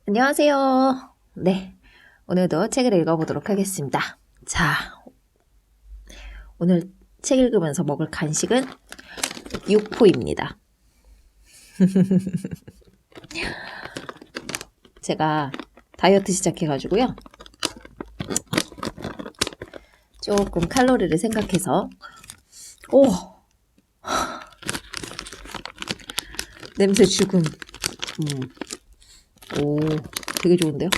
안녕하세요. 네, 오늘도 책을 읽어보도록 하겠습니다. 자, 오늘 책 읽으면서 먹을 간식은 육포입니다. 제가 다이어트 시작해가지고요. 조금 칼로리를 생각해서 오! 냄새 죽음. 오, 되게 좋은데요?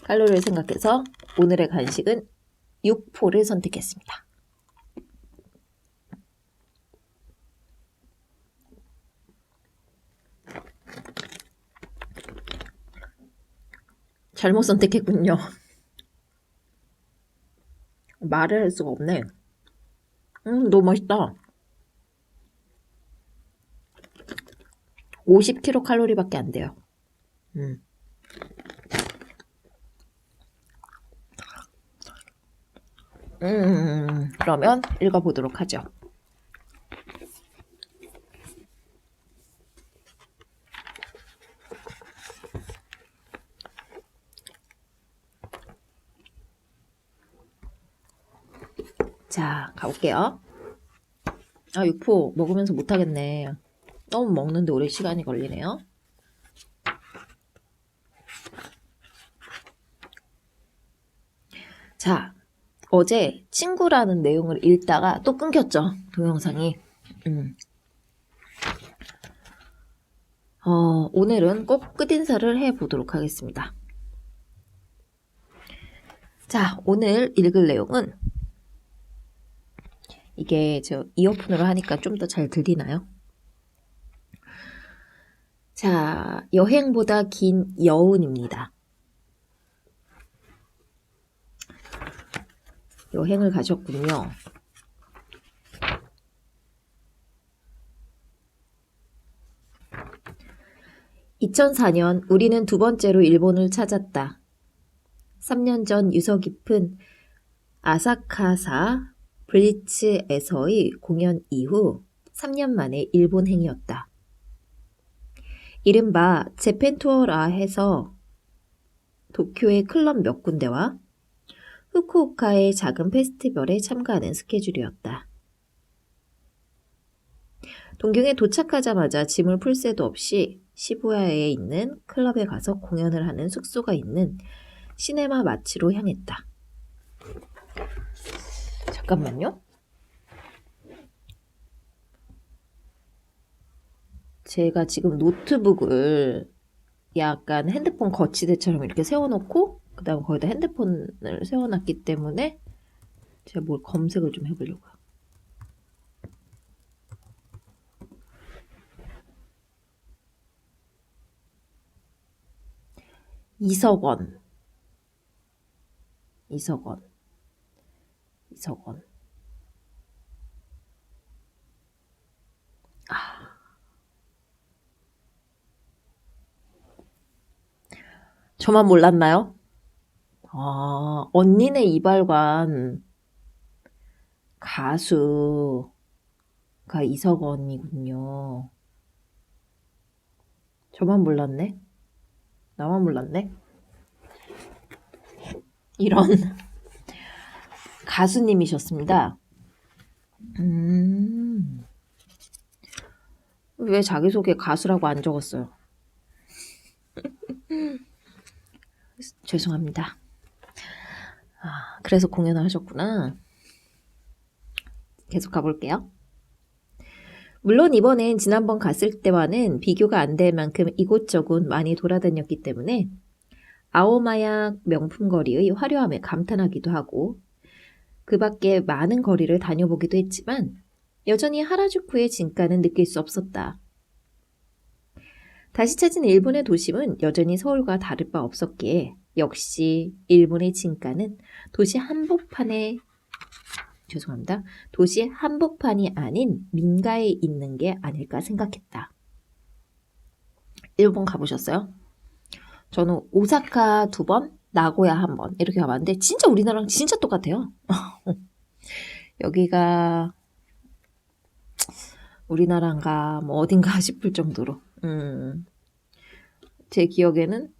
칼로리를 생각해서 오늘의 간식은 육포를 선택했습니다. 잘못 선택했군요. 말을 할 수가 없네. 너무 맛있다. 50kcal 밖에 안 돼요. 그러면 읽어보도록 하죠. 자, 가볼게요. 육포 먹으면서 못하겠네. 너무 먹는데 오래 시간이 걸리네요. 자, 어제 친구라는 내용을 읽다가 또 끊겼죠. 동영상이. 오늘은 꼭 끝인사를 해보도록 하겠습니다. 자, 오늘 읽을 내용은 이게 저 이어폰으로 하니까 좀 더 잘 들리나요? 자, 여행보다 긴 여운입니다. 여행을 가셨군요. (2004년) 우리는 두 번째로 일본을 찾았다. 3년 전 유서 깊은 아사카사 블리츠에서의 공연 이후 3년 만에 일본행이었다. 이른바 재팬 투어라 해서 도쿄의 클럽 몇 군데와 후쿠오카의 작은 페스티벌에 참가하는 스케줄이었다. 동경에 도착하자마자 짐을 풀 새도 없이 시부야에 있는 클럽에 가서 공연을 하는 숙소가 있는 시네마 마치로 향했다. 잠깐만요. 제가 지금 노트북을 약간 핸드폰 거치대처럼 이렇게 세워놓고 그 다음 거기다 핸드폰을 세워놨기 때문에 제가 뭘 검색을 좀 해보려고요. 이석원. 저만 몰랐나요? 언니네 이발관 가수가 이석원이군요. 저만 몰랐네? 나만 몰랐네? 이런 가수님이셨습니다. 왜 자기소개 가수라고 안 적었어요? 죄송합니다. 그래서 공연을 하셨구나. 계속 가볼게요. 물론 이번엔 지난번 갔을 때와는 비교가 안 될 만큼 이곳저곳 많이 돌아다녔기 때문에 아오마야 명품거리의 화려함에 감탄하기도 하고 그 밖에 많은 거리를 다녀보기도 했지만 여전히 하라주쿠의 진가는 느낄 수 없었다. 다시 찾은 일본의 도심은 여전히 서울과 다를 바 없었기에 역시 일본의 진가는 도시 한복판이 아닌 민가에 있는 게 아닐까 생각했다. 일본 가보셨어요? 저는 오사카 2번, 나고야 1번 이렇게 가봤는데 진짜 우리나라랑 진짜 똑같아요. 여기가 우리나라인가 뭐 어딘가 싶을 정도로 제 기억에는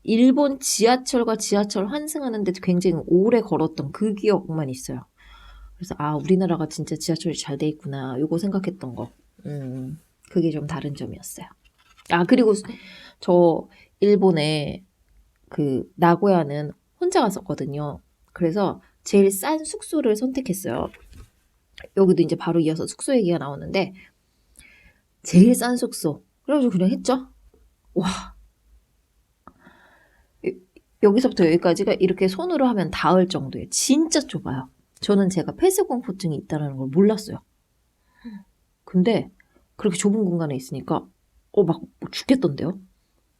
일본 지하철과 지하철 환승하는데 굉장히 오래 걸었던 그 기억만 있어요. 그래서 우리나라가 진짜 지하철이 잘 돼 있구나 요거 생각했던 거. 그게 좀 다른 점이었어요. 그리고 저 일본에 그 나고야는 혼자 갔었거든요. 그래서 제일 싼 숙소를 선택했어요. 여기도 이제 바로 이어서 숙소 얘기가 나오는데 제일 싼 숙소. 그래가지고 그냥 했죠. 와, 여기서부터 여기까지가 이렇게 손으로 하면 닿을 정도에 진짜 좁아요. 저는 제가 폐쇄공포증이 있다는 걸 몰랐어요. 근데 그렇게 좁은 공간에 있으니까 막 죽겠던데요.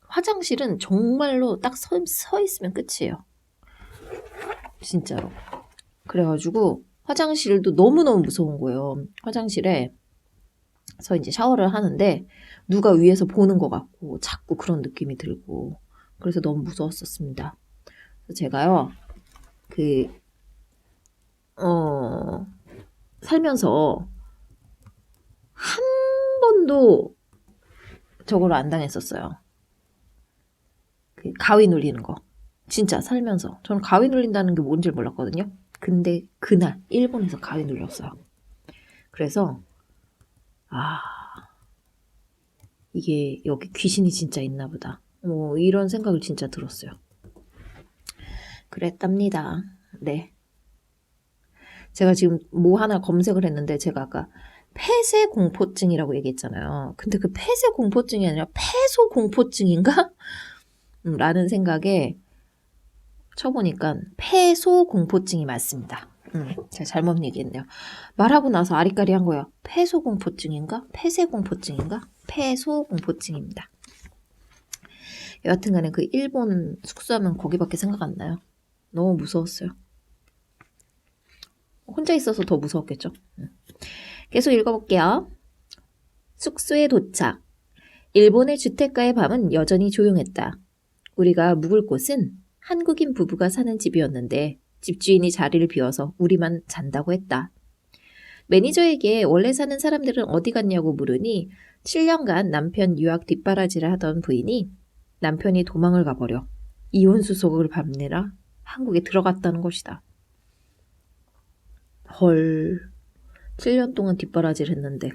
화장실은 정말로 딱 서 있으면 끝이에요. 진짜로. 그래가지고 화장실도 너무너무 무서운 거예요. 화장실에서 이제 샤워를 하는데 누가 위에서 보는 것 같고 자꾸 그런 느낌이 들고 그래서 너무 무서웠었습니다. 그래서 제가요 살면서 한 번도 저걸 안 당했었어요. 그 가위 눌리는 거. 진짜 살면서. 저는 가위 눌린다는 게 뭔지 몰랐거든요. 근데 그날 일본에서 가위 눌렸어요. 그래서 이게 여기 귀신이 진짜 있나 보다. 이런 생각을 진짜 들었어요. 그랬답니다. 네. 제가 지금 뭐 하나 검색을 했는데 제가 아까 폐쇄공포증이라고 얘기했잖아요. 근데 그 폐쇄공포증이 아니라 폐소공포증인가? 라는 생각에 쳐보니까 폐소공포증이 맞습니다. 제가 잘못 얘기했네요. 말하고 나서 아리까리 한 거예요. 폐소공포증인가? 폐쇄공포증인가? 폐소공포증입니다. 여하튼간에 그 일본 숙소하면 거기밖에 생각 안 나요. 너무 무서웠어요. 혼자 있어서 더 무서웠겠죠. 계속 읽어볼게요. 숙소에 도착. 일본의 주택가의 밤은 여전히 조용했다. 우리가 묵을 곳은 한국인 부부가 사는 집이었는데 집주인이 자리를 비워서 우리만 잔다고 했다. 매니저에게 원래 사는 사람들은 어디 갔냐고 물으니 7년간 남편 유학 뒷바라지를 하던 부인이 남편이 도망을 가버려 이혼수속을 밟느라 한국에 들어갔다는 것이다. 헐, 7년 동안 뒷바라지를 했는데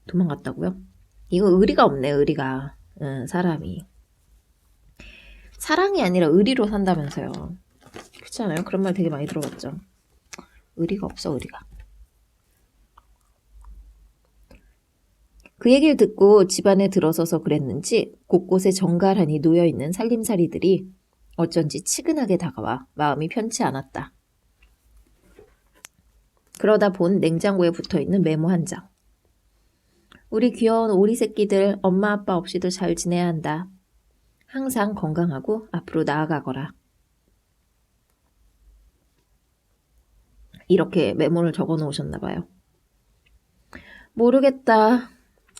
도망갔다고요? 이거 의리가 없네, 의리가. 사람이. 사랑이 아니라 의리로 산다면서요. 그렇지 않아요? 그런 말 되게 많이 들어봤죠. 의리가 없어, 의리가. 그 얘기를 듣고 집안에 들어서서 그랬는지 곳곳에 정갈하니 놓여있는 살림살이들이 어쩐지 치근하게 다가와 마음이 편치 않았다. 그러다 본 냉장고에 붙어있는 메모 한 장. 우리 귀여운 오리 새끼들 엄마 아빠 없이도 잘 지내야 한다. 항상 건강하고 앞으로 나아가거라. 이렇게 메모를 적어 놓으셨나 봐요. 모르겠다.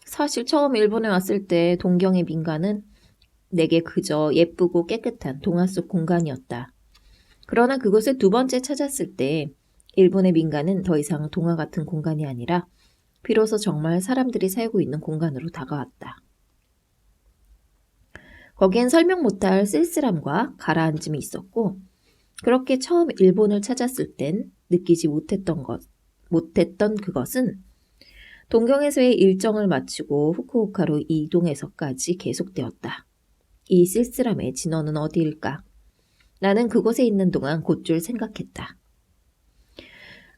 사실 처음 일본에 왔을 때 동경의 민가는 내게 그저 예쁘고 깨끗한 동화 속 공간이었다. 그러나 그곳을 두 번째 찾았을 때 일본의 민가는 더 이상 동화 같은 공간이 아니라 비로소 정말 사람들이 살고 있는 공간으로 다가왔다. 거기엔 설명 못할 쓸쓸함과 가라앉음이 있었고 그렇게 처음 일본을 찾았을 땐 느끼지 못했던 그것은 동경에서의 일정을 마치고 후쿠오카로 이동해서까지 계속되었다. 이 쓸쓸함의 진원은 어디일까? 나는 그곳에 있는 동안 곧줄 생각했다.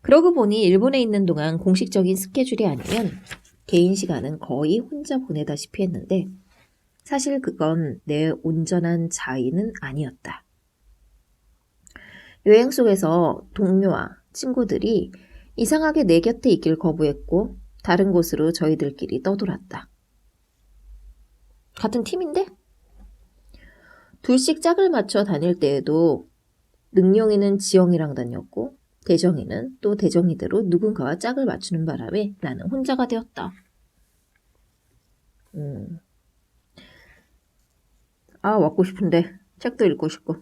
그러고 보니 일본에 있는 동안 공식적인 스케줄이 아니면 개인 시간은 거의 혼자 보내다시피 했는데 사실 그건 내 온전한 자의는 아니었다. 여행 속에서 동료와 친구들이 이상하게 내 곁에 있길 거부했고 다른 곳으로 저희들끼리 떠돌았다. 같은 팀인데? 둘씩 짝을 맞춰 다닐 때에도 능용이는 지영이랑 다녔고 대정이는 또 대정이대로 누군가와 짝을 맞추는 바람에 나는 혼자가 되었다. 왔고 싶은데 책도 읽고 싶고.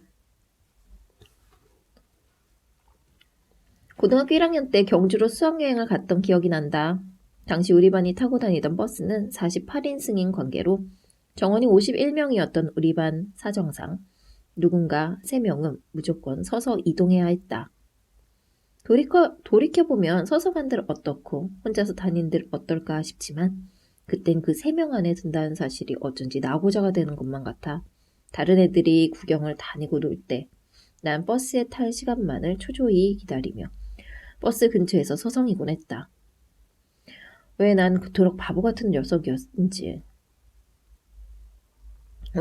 고등학교 1학년 때 경주로 수학여행을 갔던 기억이 난다. 당시 우리 반이 타고 다니던 버스는 48인승인 관계로 정원이 51명이었던 우리 반 사정상 누군가 3명은 무조건 서서 이동해야 했다. 돌이켜보면 서서 간들 어떻고 혼자서 다닌들 어떨까 싶지만 그땐 그 3명 안에 든다는 사실이 어쩐지 나고자가 되는 것만 같아. 다른 애들이 구경을 다니고 놀 때 난 버스에 탈 시간만을 초조히 기다리며 버스 근처에서 서성이곤 했다. 왜 난 그토록 바보 같은 녀석이었는지.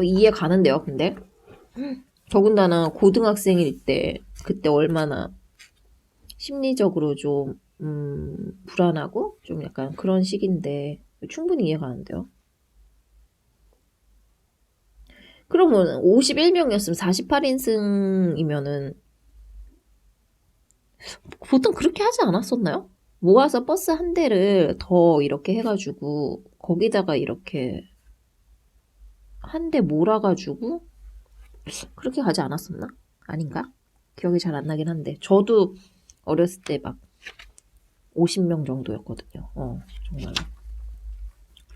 이해 가는데요, 근데? 더군다나 고등학생일 때 그때 얼마나 심리적으로 좀 불안하고 좀 약간 그런 시기인데 충분히 이해가 가는데요. 그러면 51명이었으면 48인승이면은 보통 그렇게 하지 않았었나요? 모아서 버스 한 대를 더 이렇게 해가지고 거기다가 이렇게 한 대 몰아가지고 그렇게 가지 않았었나? 아닌가? 기억이 잘 안 나긴 한데 저도 어렸을 때 막 50명 정도였거든요. 정말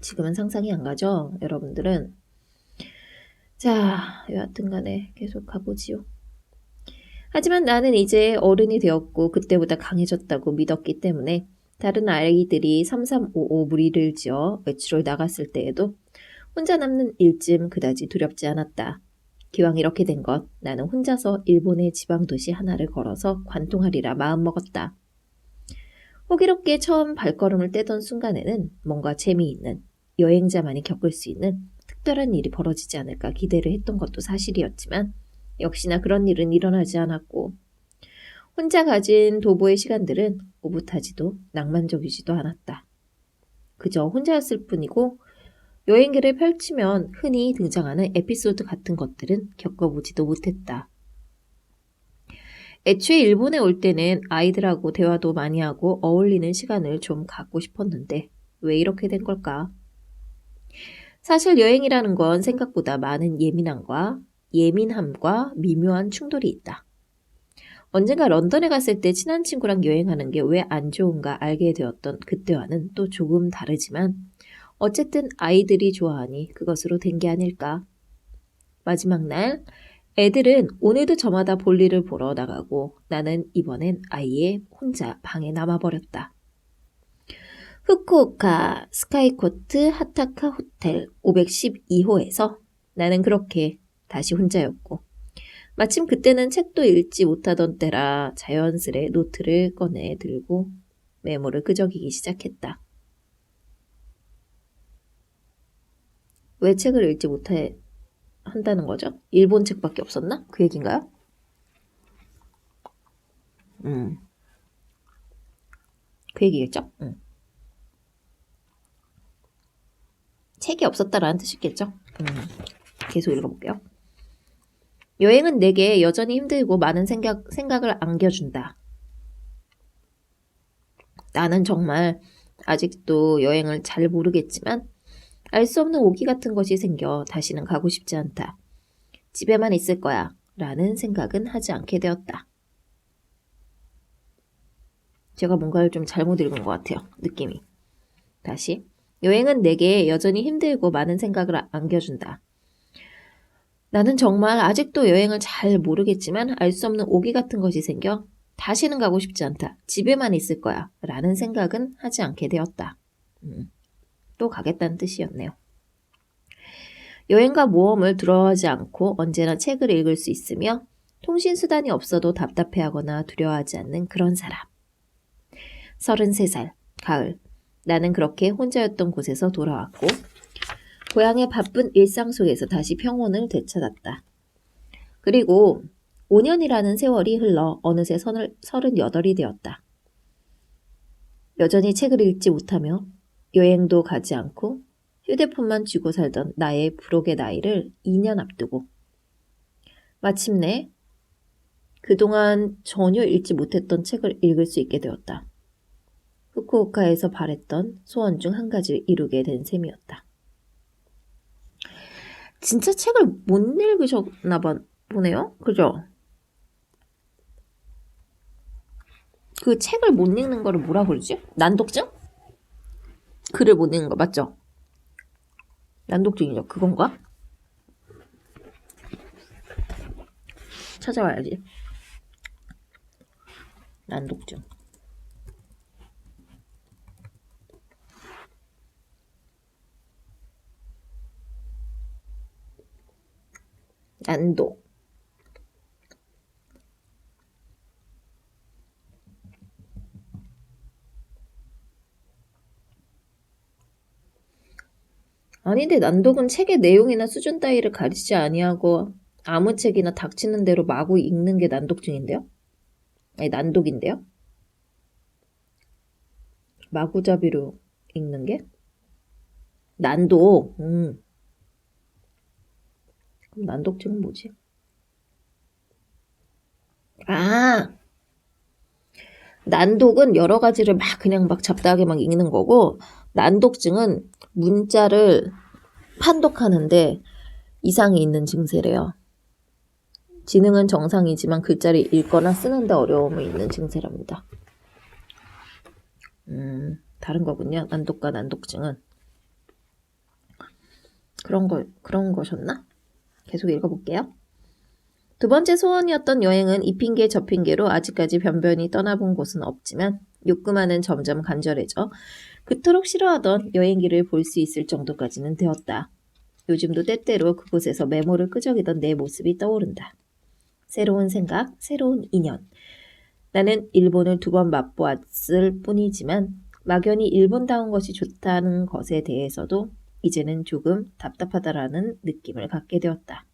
지금은 상상이 안 가죠? 여러분들은. 자, 여하튼 간에 계속 가보지요. 하지만 나는 이제 어른이 되었고 그때보다 강해졌다고 믿었기 때문에 다른 아이들이 3355 무리를 지어 외출을 나갔을 때에도 혼자 남는 일쯤 그다지 두렵지 않았다. 기왕 이렇게 된 것, 나는 혼자서 일본의 지방도시 하나를 걸어서 관통하리라 마음먹었다. 호기롭게 처음 발걸음을 떼던 순간에는 뭔가 재미있는, 여행자만이 겪을 수 있는 특별한 일이 벌어지지 않을까 기대를 했던 것도 사실이었지만 역시나 그런 일은 일어나지 않았고 혼자 가진 도보의 시간들은 오붓하지도 낭만적이지도 않았다. 그저 혼자였을 뿐이고 여행기를 펼치면 흔히 등장하는 에피소드 같은 것들은 겪어보지도 못했다. 애초에 일본에 올 때는 아이들하고 대화도 많이 하고 어울리는 시간을 좀 갖고 싶었는데 왜 이렇게 된 걸까? 사실 여행이라는 건 생각보다 많은 예민함과 미묘한 충돌이 있다. 언젠가 런던에 갔을 때 친한 친구랑 여행하는 게 왜 안 좋은가 알게 되었던 그때와는 또 조금 다르지만 어쨌든 아이들이 좋아하니 그것으로 된 게 아닐까. 마지막 날 애들은 오늘도 저마다 볼일을 보러 나가고 나는 이번엔 아예 혼자 방에 남아버렸다. 후쿠오카 스카이코트 하타카 호텔 512호에서 나는 그렇게 다시 혼자였고 마침 그때는 책도 읽지 못하던 때라 자연스레 노트를 꺼내 들고 메모를 끄적이기 시작했다. 왜 책을 읽지 한다는 거죠? 일본 책밖에 없었나? 그 얘기인가요? 그 얘기겠죠? 책이 없었다라는 뜻이겠죠? 계속 읽어볼게요. 여행은 내게 여전히 힘들고 많은 생각을 안겨준다. 나는 정말 아직도 여행을 잘 모르겠지만 알 수 없는 오기 같은 것이 생겨 다시는 가고 싶지 않다. 집에만 있을 거야 라는 생각은 하지 않게 되었다. 제가 뭔가를 좀 잘못 읽은 것 같아요. 느낌이. 다시. 여행은 내게 여전히 힘들고 많은 생각을 안겨준다. 나는 정말 아직도 여행을 잘 모르겠지만 알 수 없는 오기 같은 것이 생겨 다시는 가고 싶지 않다. 집에만 있을 거야 라는 생각은 하지 않게 되었다. 또 가겠다는 뜻이었네요. 여행과 모험을 두려워하지 않고 언제나 책을 읽을 수 있으며 통신수단이 없어도 답답해하거나 두려워하지 않는 그런 사람. 33살, 가을. 나는 그렇게 혼자였던 곳에서 돌아왔고 고향의 바쁜 일상 속에서 다시 평온을 되찾았다. 그리고 5년이라는 세월이 흘러 어느새 38이 되었다. 여전히 책을 읽지 못하며 여행도 가지 않고 휴대폰만 쥐고 살던 나의 부록의 나이를 2년 앞두고 마침내 그동안 전혀 읽지 못했던 책을 읽을 수 있게 되었다. 후쿠오카에서 바랬던 소원 중 한 가지를 이루게 된 셈이었다. 진짜 책을 못 읽으셨나 보네요? 그죠? 그 책을 못 읽는 거를 뭐라 그러지? 난독증? 글을 못 읽는 거 맞죠? 난독증이죠. 그건가? 찾아와야지. 난독증. 난독. 아닌데 난독은 책의 내용이나 수준 따위를 가리지 아니하고 아무 책이나 닥치는 대로 마구 읽는 게 난독증인데요? 아니 난독인데요? 마구잡이로 읽는 게? 난독. 그럼 난독증은 뭐지? 아, 난독은 여러 가지를 막 그냥 막 잡다하게 막 읽는 거고, 난독증은 문자를 판독하는데 이상이 있는 증세래요. 지능은 정상이지만 글자를 읽거나 쓰는데 어려움이 있는 증세랍니다. 다른 거군요. 난독과 난독증은. 그런 거셨나? 계속 읽어볼게요. 두 번째 소원이었던 여행은 이 핑계 저 핑계로 아직까지 변변히 떠나본 곳은 없지만 욕구만은 점점 간절해져 그토록 싫어하던 여행기를 볼 수 있을 정도까지는 되었다. 요즘도 때때로 그곳에서 메모를 끄적이던 내 모습이 떠오른다. 새로운 생각, 새로운 인연. 나는 일본을 2번 맛보았을 뿐이지만 막연히 일본다운 것이 좋다는 것에 대해서도 이제는 조금 답답하다라는 느낌을 갖게 되었다.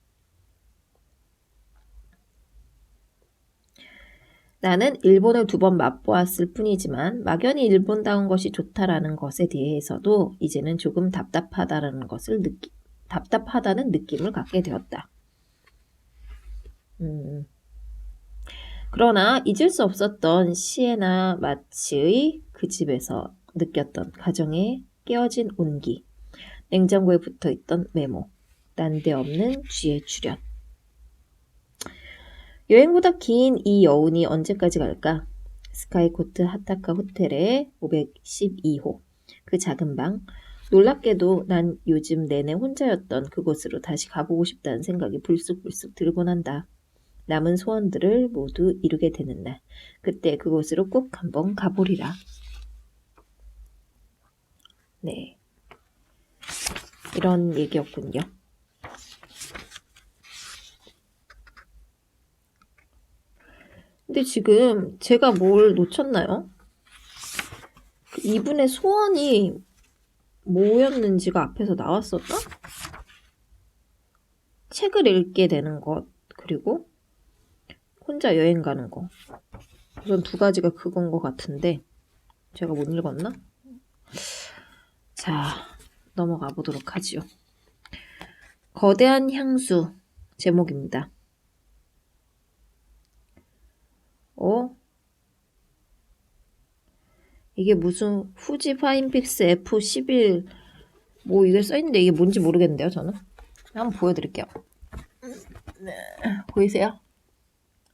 나는 일본을 2번 맛보았을 뿐이지만 막연히 일본다운 것이 좋다라는 것에 대해서도 이제는 조금 답답하다는 느낌을 갖게 되었다. 그러나 잊을 수 없었던 시에나 마치의 그 집에서 느꼈던 가정의 깨어진 온기, 냉장고에 붙어있던 메모, 난데없는 쥐의 출현. 여행보다 긴 이 여운이 언제까지 갈까? 스카이코트 하타카 호텔의 512호, 그 작은 방. 놀랍게도 난 요즘 내내 혼자였던 그곳으로 다시 가보고 싶다는 생각이 불쑥불쑥 들곤 한다. 남은 소원들을 모두 이루게 되는 날, 그때 그곳으로 꼭 한번 가보리라. 네, 이런 얘기였군요. 근데 지금 제가 뭘 놓쳤나요? 이분의 소원이 뭐였는지가 앞에서 나왔었나? 책을 읽게 되는 것, 그리고 혼자 여행 가는 거. 우선 2가지가 그건 것 같은데 제가 못 읽었나? 자, 넘어가 보도록 하지요. 거대한 향수 제목입니다. 이게 무슨 후지 파인픽스 F11 뭐 이게 써있는데 이게 뭔지 모르겠는데요. 저는 한번 보여드릴게요. 네, 보이세요?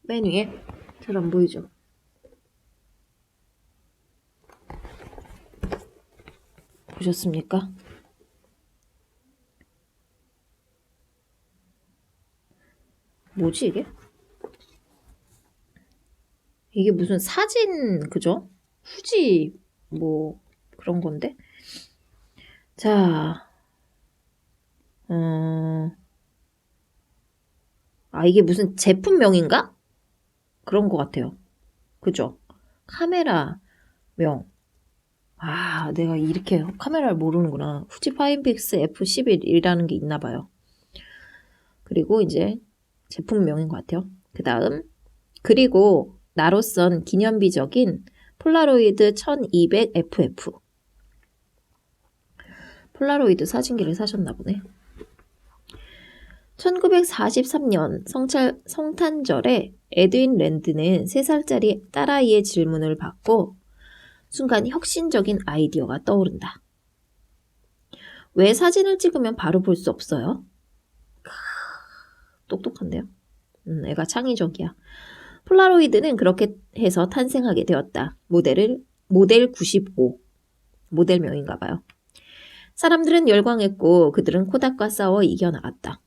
맨 위에 잘 안 보이죠? 보셨습니까? 뭐지 이게? 이게 무슨 사진 그죠? 후지 뭐 그런 건데. 자, 이게 무슨 제품명인가? 그런 것 같아요. 그죠? 카메라명. 내가 이렇게 카메라를 모르는구나. 후지 파인픽스 F11이라는 게 있나 봐요. 그리고 이제 제품명인 것 같아요. 그 다음, 그리고 나로선 기념비적인 폴라로이드 1200FF. 폴라로이드 사진기를 사셨나 보네. 1943년 성탄절에 에드윈 랜드는 3살짜리 딸아이의 질문을 받고 순간 혁신적인 아이디어가 떠오른다. 왜 사진을 찍으면 바로 볼 수 없어요? 똑똑한데요? 애가 창의적이야. 폴라로이드는 그렇게 해서 탄생하게 되었다. 모델 95. 모델명인가 봐요. 사람들은 열광했고 그들은 코닥과 싸워 이겨나갔다.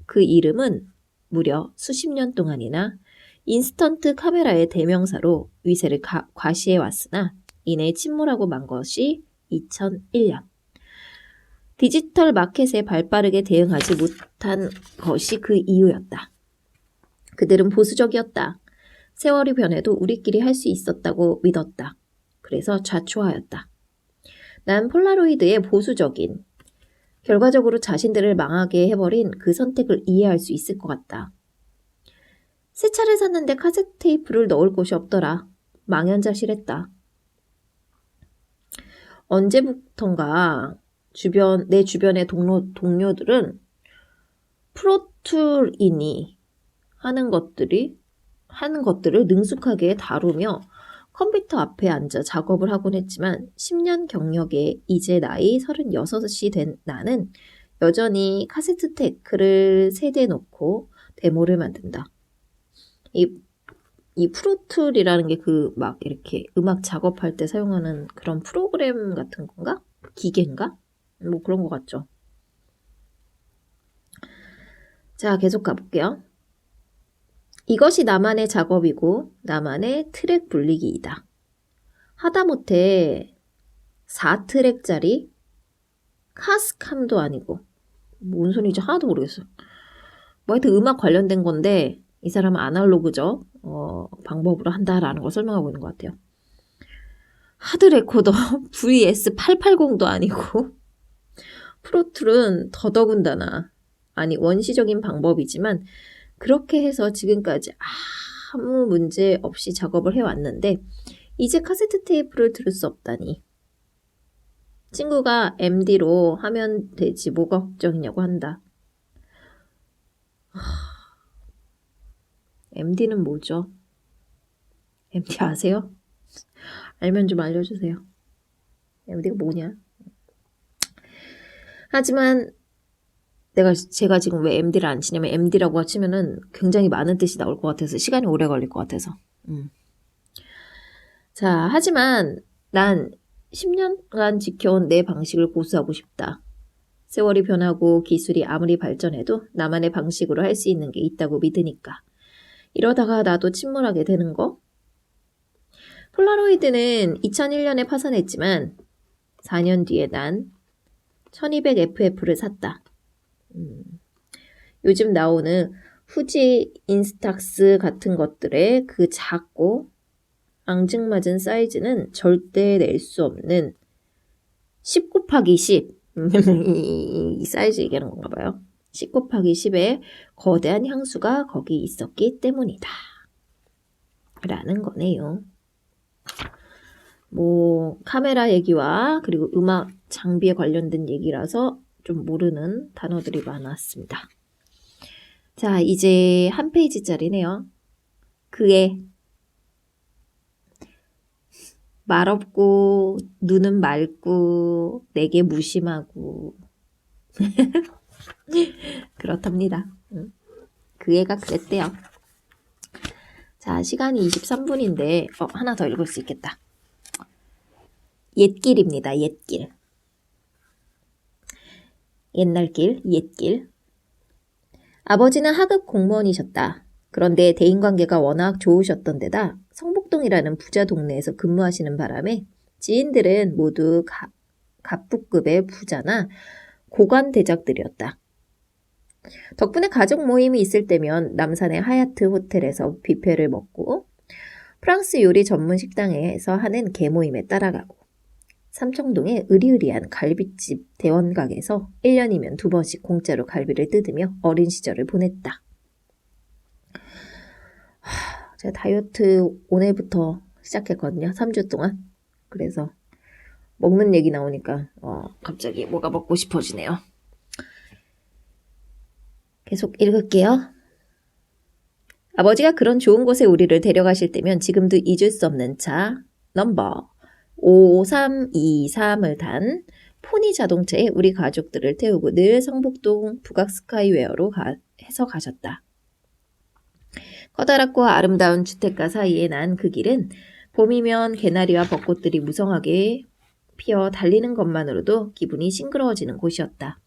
그 이름은 무려 수십 년 동안이나 인스턴트 카메라의 대명사로 위세를 과시해왔으나 이내 침몰하고 만 것이 2001년. 디지털 마켓에 발빠르게 대응하지 못한 것이 그 이유였다. 그들은 보수적이었다. 세월이 변해도 우리끼리 할 수 있었다고 믿었다. 그래서 좌초하였다. 난 폴라로이드의 보수적인, 결과적으로 자신들을 망하게 해버린 그 선택을 이해할 수 있을 것 같다. 새 차를 샀는데 카세트 테이프를 넣을 곳이 없더라. 망연자실했다. 언제부턴가 내 주변의 동료들은 프로툴이니 하는 것들을 능숙하게 다루며 컴퓨터 앞에 앉아 작업을 하곤 했지만 10년 경력에 이제 나이 36이 된 나는 여전히 카세트 테이프를 세대 놓고 데모를 만든다. 이 프로툴이라는 게 그 막 이렇게 음악 작업할 때 사용하는 그런 프로그램 같은 건가? 기계인가? 뭐 그런 것 같죠. 자, 계속 가볼게요. 이것이 나만의 작업이고 나만의 트랙 분리기이다. 하다못해 4트랙짜리 카스캄도 아니고 뭔 소리인지 하나도 모르겠어요. 뭐 하여튼 음악 관련된 건데 이 사람은 아날로그죠. 방법으로 한다라는 걸 설명하고 있는 것 같아요. 하드 레코더 VS880도 아니고 프로툴은 더더군다나 아니 원시적인 방법이지만 그렇게 해서 지금까지 아무 문제 없이 작업을 해왔는데 이제 카세트 테이프를 들을 수 없다니. 친구가 MD로 하면 되지 뭐가 걱정이냐고 한다. MD는 뭐죠? MD 아세요? 알면 좀 알려주세요. MD가 뭐냐? 하지만 제가 지금 왜 MD를 안 치냐면 MD라고 치면은 굉장히 많은 뜻이 나올 것 같아서 시간이 오래 걸릴 것 같아서. 자, 하지만 난 10년간 지켜온 내 방식을 고수하고 싶다. 세월이 변하고 기술이 아무리 발전해도 나만의 방식으로 할 수 있는 게 있다고 믿으니까. 이러다가 나도 침몰하게 되는 거? 폴라로이드는 2001년에 파산했지만 4년 뒤에 난 1200FF를 샀다. 요즘 나오는 후지 인스탁스 같은 것들의 그 작고 앙증맞은 사이즈는 절대 낼 수 없는 10 곱하기 10 이 사이즈 얘기하는 건가 봐요. 10 곱하기 10의 거대한 향수가 거기 있었기 때문이다. 라는 거네요. 뭐 카메라 얘기와 그리고 음악 장비에 관련된 얘기라서 좀 모르는 단어들이 많았습니다. 자, 이제 한 페이지짜리네요. 그의 말없고 눈은 맑고 내게 무심하고 그렇답니다. 그 애가 그랬대요. 자, 시간이 23분인데 하나 더 읽을 수 있겠다. 옛길입니다. 옛길. 옛날 길, 옛길. 아버지는 하급 공무원이셨다. 그런데 대인관계가 워낙 좋으셨던 데다 성북동이라는 부자 동네에서 근무하시는 바람에 지인들은 모두 갑부급의 부자나 고관 대작들이었다. 덕분에 가족 모임이 있을 때면 남산의 하얏트 호텔에서 뷔페를 먹고 프랑스 요리 전문 식당에서 하는 개모임에 따라가고 삼청동의 으리으리한 갈비집 대원각에서 1년이면 2번씩 공짜로 갈비를 뜯으며 어린 시절을 보냈다. 제가 다이어트 오늘부터 시작했거든요. 3주 동안. 그래서 먹는 얘기 나오니까 갑자기 뭐가 먹고 싶어지네요. 계속 읽을게요. 아버지가 그런 좋은 곳에 우리를 데려가실 때면 지금도 잊을 수 없는 차 넘버 5323을 탄 포니 자동차에 우리 가족들을 태우고 늘 성북동 북악 스카이웨어로 해서 가셨다. 커다랗고 아름다운 주택가 사이에 난 그 길은 봄이면 개나리와 벚꽃들이 무성하게 피어 달리는 것만으로도 기분이 싱그러워지는 곳이었다.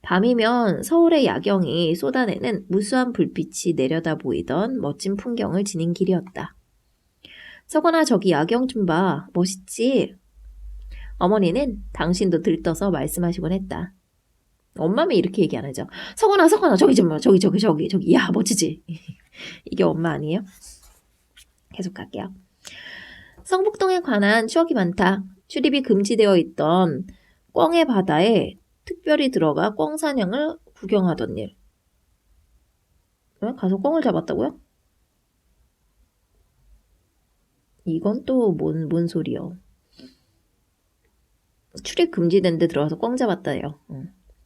밤이면 서울의 야경이 쏟아내는 무수한 불빛이 내려다 보이던 멋진 풍경을 지닌 길이었다. 서건아, 저기 야경 좀 봐. 멋있지? 어머니는 당신도 들떠서 말씀하시곤 했다. 엄마면 이렇게 얘기 안 하죠. 서건아, 저기 좀 봐. 저기. 야, 멋지지? 이게 엄마 아니에요? 계속 갈게요. 성북동에 관한 추억이 많다. 출입이 금지되어 있던 꿩의 바다에 특별히 들어가 꿩 사냥을 구경하던 일. 가서 꿩을 잡았다고요? 이건 또 뭔 소리요? 출입 금지된 데 들어가서 꿩 잡았다요.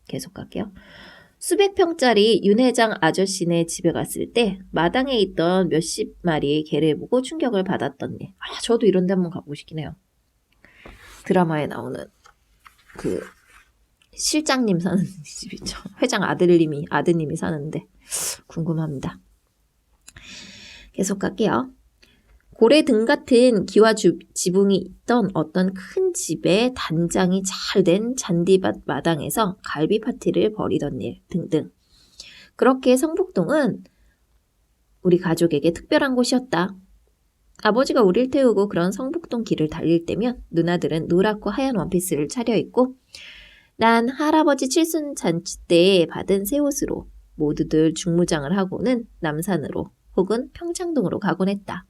계속 갈게요. 수백 평짜리 윤 회장 아저씨네 집에 갔을 때 마당에 있던 몇십 마리의 개를 보고 충격을 받았던 일. 저도 이런 데 한번 가보고 싶긴 해요. 드라마에 나오는 그 실장님 사는 집이죠. 회장 아드님이 사는데 궁금합니다. 계속 갈게요. 고래 등 같은 기와 지붕이 있던 어떤 큰 집에 단장이 잘 된 잔디밭 마당에서 갈비 파티를 벌이던 일 등등. 그렇게 성북동은 우리 가족에게 특별한 곳이었다. 아버지가 우릴 태우고 그런 성북동 길을 달릴 때면 누나들은 노랗고 하얀 원피스를 차려입고 난 할아버지 칠순 잔치 때 받은 새 옷으로 모두들 중무장을 하고는 남산으로 혹은 평창동으로 가곤 했다.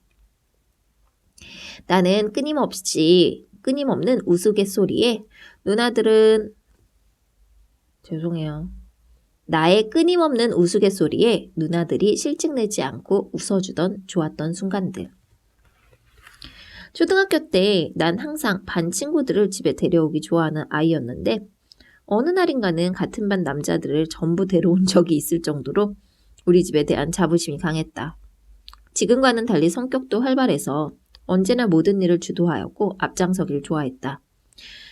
나는 끊임없는 우스갯소리에 누나들은 나의 끊임없는 우스갯소리에 누나들이 실증내지 않고 웃어주던 좋았던 순간들. 초등학교 때 난 항상 반 친구들을 집에 데려오기 좋아하는 아이였는데 어느 날인가는 같은 반 남자들을 전부 데려온 적이 있을 정도로 우리 집에 대한 자부심이 강했다. 지금과는 달리 성격도 활발해서 언제나 모든 일을 주도하였고 앞장서길 좋아했다.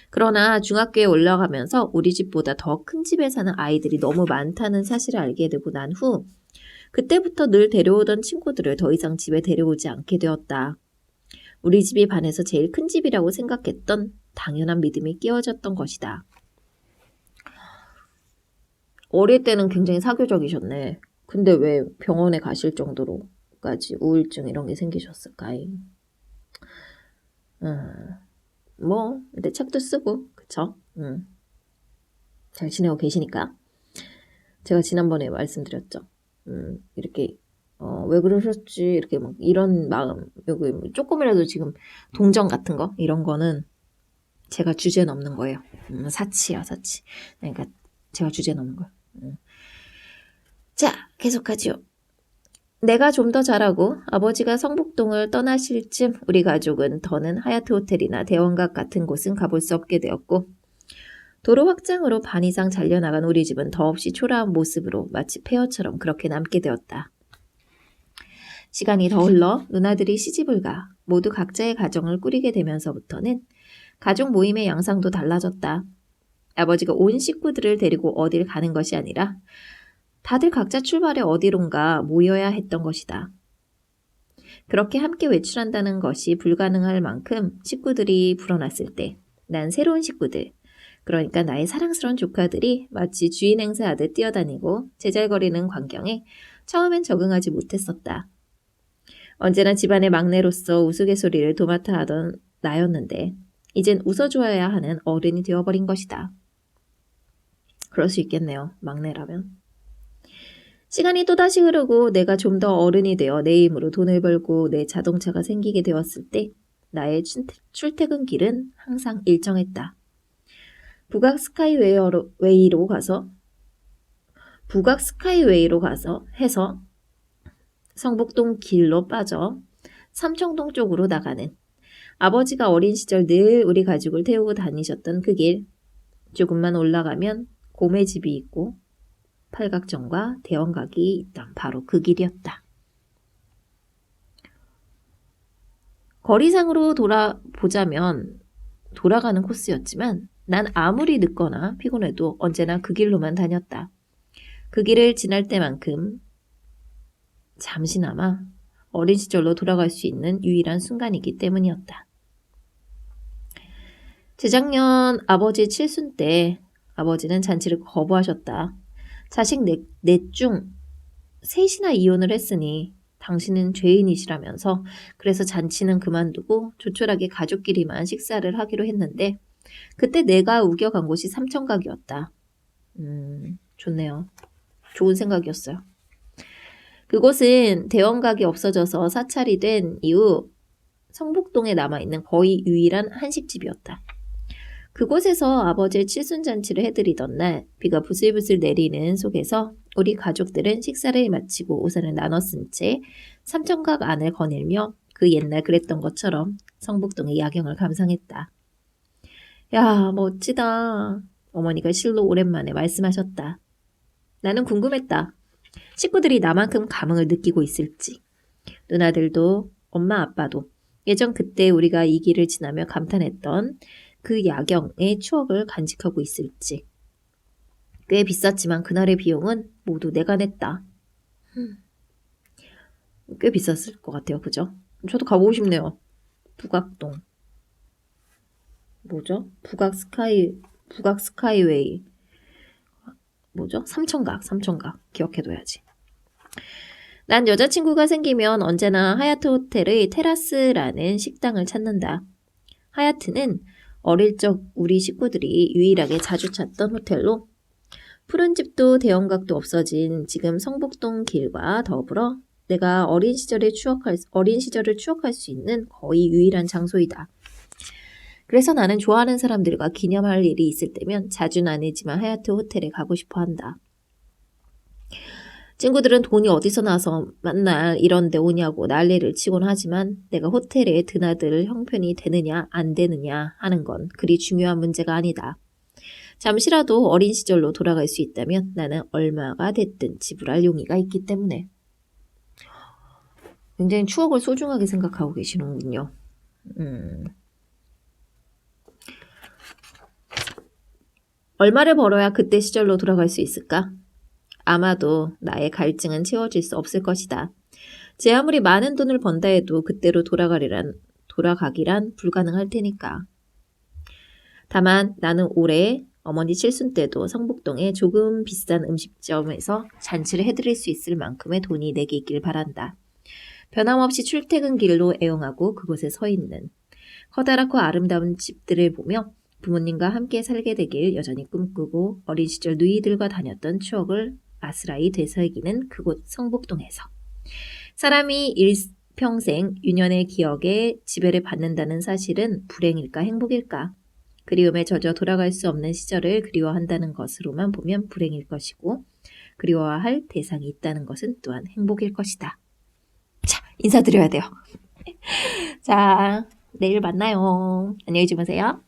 그러나 중학교에 올라가면서 우리 집보다 더 큰 집에 사는 아이들이 너무 많다는 사실을 알게 되고 난 후 그때부터 늘 데려오던 친구들을 더 이상 집에 데려오지 않게 되었다. 우리 집이 반에서 제일 큰 집이라고 생각했던 당연한 믿음이 끼워졌던 것이다. 어릴 때는 굉장히 사교적이셨네. 근데 왜 병원에 가실 정도로까지 우울증 이런 게 생기셨을까요? 근데 책도 쓰고, 그쵸? 잘 지내고 계시니까. 제가 지난번에 말씀드렸죠. 이렇게, 왜 그러셨지? 이렇게 막 이런 마음, 여기 조금이라도 지금 동정 같은 거, 이런 거는 제가 주제 넘는 거예요. 사치야, 사치. 그러니까 제가 주제 넘는 거예요. 자, 계속하죠. 내가 좀 더 자라고 아버지가 성북동을 떠나실 즈음 우리 가족은 더는 하얏트 호텔이나 대원각 같은 곳은 가볼 수 없게 되었고 도로 확장으로 반 이상 잘려나간 우리 집은 더없이 초라한 모습으로 마치 폐허처럼 그렇게 남게 되었다. 시간이 더 흘러 누나들이 시집을 가 모두 각자의 가정을 꾸리게 되면서부터는 가족 모임의 양상도 달라졌다. 아버지가 온 식구들을 데리고 어딜 가는 것이 아니라 다들 각자 출발해 어디론가 모여야 했던 것이다. 그렇게 함께 외출한다는 것이 불가능할 만큼 식구들이 불어났을 때 난 새로운 식구들, 그러니까 나의 사랑스러운 조카들이 마치 주인 행세하듯 뛰어다니고 제잘거리는 광경에 처음엔 적응하지 못했었다. 언제나 집안의 막내로서 우스갯소리를 도맡아 하던 나였는데 이젠 웃어줘야 하는 어른이 되어버린 것이다. 그럴 수 있겠네요. 막내라면. 시간이 또다시 흐르고 내가 좀 더 어른이 되어 내 힘으로 돈을 벌고 내 자동차가 생기게 되었을 때 나의 출퇴근 길은 항상 일정했다. 북악 스카이웨이로 가서 해서 성북동 길로 빠져 삼청동 쪽으로 나가는 아버지가 어린 시절 늘 우리 가족을 태우고 다니셨던 그 길. 조금만 올라가면 고매집이 있고 팔각정과 대원각이 있던 바로 그 길이었다. 거리상으로 돌아보자면 돌아가는 코스였지만 난 아무리 늦거나 피곤해도 언제나 그 길로만 다녔다. 그 길을 지날 때만큼 잠시나마 어린 시절로 돌아갈 수 있는 유일한 순간이기 때문이었다. 재작년 아버지 칠순 때 아버지는 잔치를 거부하셨다. 자식 넷 중 셋이나 이혼을 했으니 당신은 죄인이시라면서 그래서 잔치는 그만두고 조촐하게 가족끼리만 식사를 하기로 했는데 그때 내가 우겨간 곳이 삼청각이었다. 좋네요. 좋은 생각이었어요. 그곳은 대원각이 없어져서 사찰이 된 이후 성북동에 남아있는 거의 유일한 한식집이었다. 그곳에서 아버지의 칠순잔치를 해드리던 날 비가 부슬부슬 내리는 속에서 우리 가족들은 식사를 마치고 우산을 나눠 쓴 채 삼청각 안을 거닐며 그 옛날 그랬던 것처럼 성북동의 야경을 감상했다. 야, 멋지다. 어머니가 실로 오랜만에 말씀하셨다. 나는 궁금했다. 식구들이 나만큼 감흥을 느끼고 있을지. 누나들도 엄마 아빠도 예전 그때 우리가 이 길을 지나며 감탄했던 그 야경의 추억을 간직하고 있을지. 꽤 비쌌지만 그날의 비용은 모두 내가 냈다. 꽤 비쌌을 것 같아요. 그죠? 저도 가보고 싶네요. 북악동. 뭐죠? 북악 스카이웨이. 뭐죠? 삼청각. 기억해둬야지. 난 여자친구가 생기면 언제나 하얏트 호텔의 테라스라는 식당을 찾는다. 하얏트는 어릴 적 우리 식구들이 유일하게 자주 찾던 호텔로 푸른 집도 대형각도 없어진 지금 성북동 길과 더불어 내가 어린 시절을 추억할 수 있는 거의 유일한 장소이다. 그래서 나는 좋아하는 사람들과 기념할 일이 있을 때면 자주는 아니지만 하얏트 호텔에 가고 싶어 한다. 친구들은 돈이 어디서 나서 맨날 이런 데 오냐고 난리를 치곤 하지만 내가 호텔에 드나들 형편이 되느냐 안 되느냐 하는 건 그리 중요한 문제가 아니다. 잠시라도 어린 시절로 돌아갈 수 있다면 나는 얼마가 됐든 지불할 용의가 있기 때문에. 굉장히 추억을 소중하게 생각하고 계시는군요. 얼마를 벌어야 그때 시절로 돌아갈 수 있을까? 아마도 나의 갈증은 채워질 수 없을 것이다. 제 아무리 많은 돈을 번다 해도 그때로 돌아가기란 불가능할 테니까. 다만 나는 올해 어머니 칠순 때도 성북동에 조금 비싼 음식점에서 잔치를 해드릴 수 있을 만큼의 돈이 내게 있길 바란다. 변함없이 출퇴근길로 애용하고 그곳에 서 있는 커다랗고 아름다운 집들을 보며 부모님과 함께 살게 되길 여전히 꿈꾸고 어린 시절 누이들과 다녔던 추억을 아스라이 되새기는 그곳 성북동에서 사람이 일평생 유년의 기억에 지배를 받는다는 사실은 불행일까 행복일까? 그리움에 젖어 돌아갈 수 없는 시절을 그리워한다는 것으로만 보면 불행일 것이고 그리워할 대상이 있다는 것은 또한 행복일 것이다. 자, 인사드려야 돼요. 자, 내일 만나요. 안녕히 주무세요.